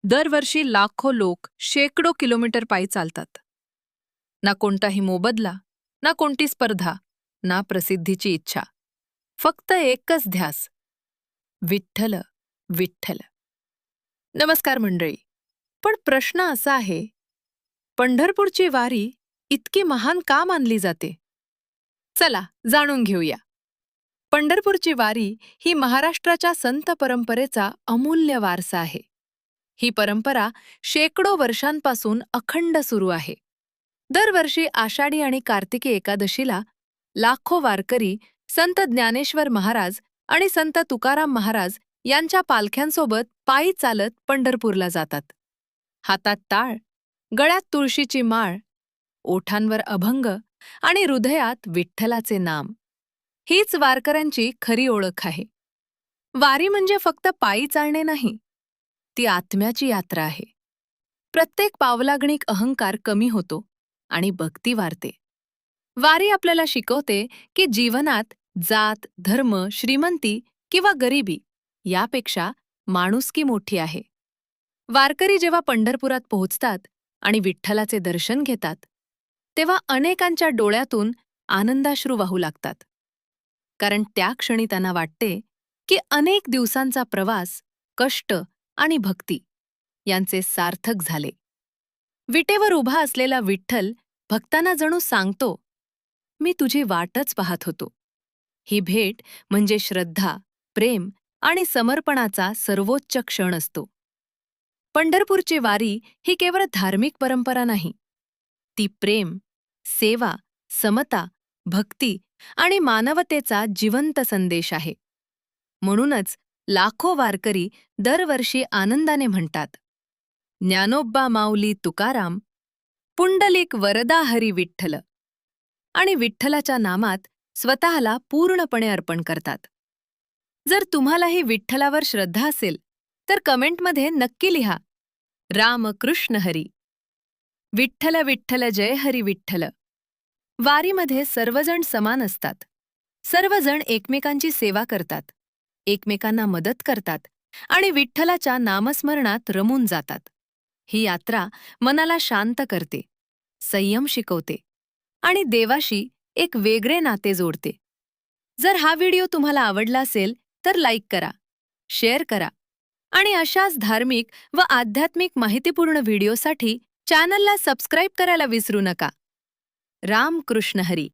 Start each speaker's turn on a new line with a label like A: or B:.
A: दरवर्षी लाखो लोक शेकडो किलोमीटर पायी चालतात. ना कोणताही मोबदला, ना कोणती स्पर्धा, ना प्रसिद्धीची इच्छा. फक्त एकच ध्यास, विठ्ठल, विठ्ठल. नमस्कार मंडळी. पण प्रश्न असा आहे, पंढरपूरची वारी इतकी महान का मानली जाते? चला जाणून घेऊया. पंढरपूरची वारी ही महाराष्ट्राच्या संत परंपरेचा अमूल्य वारसा आहे. ही परंपरा शेकडो वर्षांपासून अखंड सुरू आहे. दरवर्षी आषाढी आणि कार्तिकी एकादशीला लाखो वारकरी संत ज्ञानेश्वर महाराज आणि संत तुकाराम महाराज यांच्या पालख्यांसोबत पायी चालत पंढरपूरला जातात. हातात टाळ, गळ्यात तुळशीची माळ, ओठांवर अभंग आणि हृदयात विठ्ठलाचे नाम. हीच वारकऱ्यांची खरी ओळख आहे. वारी म्हणजे फक्त पायी चालणे नाही, ती आत्म्याची यात्रा आहे. प्रत्येक पावलागणिक अहंकार कमी होतो आणि भक्ती वाढते. वारी आपल्याला शिकवते की जीवनात जात, धर्म, श्रीमंती किंवा गरिबी यापेक्षा माणुसकी मोठी आहे. वारकरी जेव्हा पंढरपुरात पोहोचतात आणि विठ्ठलाचे दर्शन घेतात, तेव्हा अनेकांच्या डोळ्यातून आनंदाश्रू वाहू लागतात. कारण त्या क्षणी त्यांना वाटते की अनेक दिवसांचा प्रवास, कष्ट आणि भक्ती यांचे सार्थक झाले. विटेवर उभा असलेला विठ्ठल भक्तांना जणू सांगतो, मी तुझी वाटच पाहत होतो. ही भेट म्हणजे श्रद्धा, प्रेम आणि समर्पणाचा सर्वोच्च क्षण असतो. पंढरपूरची वारी ही केवळ धार्मिक परंपरा नाही. ती प्रेम, सेवा, समता, भक्ती आणि मानवतेचा जिवंत संदेश आहे. म्हणूनच लाखो वारकरी दरवर्षी आनंदाने म्हणतात, ज्ञानोबा माऊली तुकाराम, पुंडलिक वरदा हरी विठ्ठल, आणि विठ्ठलाच्या नामात स्वतःला पूर्णपणे अर्पण करतात. जर तुम्हालाही विठ्ठलावर श्रद्धा असेल तर कमेंटमध्ये नक्की लिहा, राम कृष्ण हरी. विठ्ठल विठ्ठल जय हरी विठ्ठल. वारीमध्ये सर्वजण समान असतात. सर्वजण एकमेकांची सेवा करतात, एकमेकांना मदत करतात आणि विठ्ठलाच्या नामस्मरणात रमून जातात. ही यात्रा मनाला शांत करते, संयम शिकवते आणि देवाशी एक वेगळे नाते जोडते. जर हा व्हिडिओ तुम्हाला आवडला असेल तर लाईक करा, शेअर करा आणि अशाच धार्मिक व आध्यात्मिक माहितीपूर्ण व्हिडिओसाठी चॅनलला सबस्क्राईब करायला विसरू नका. राम कृष्ण हरी.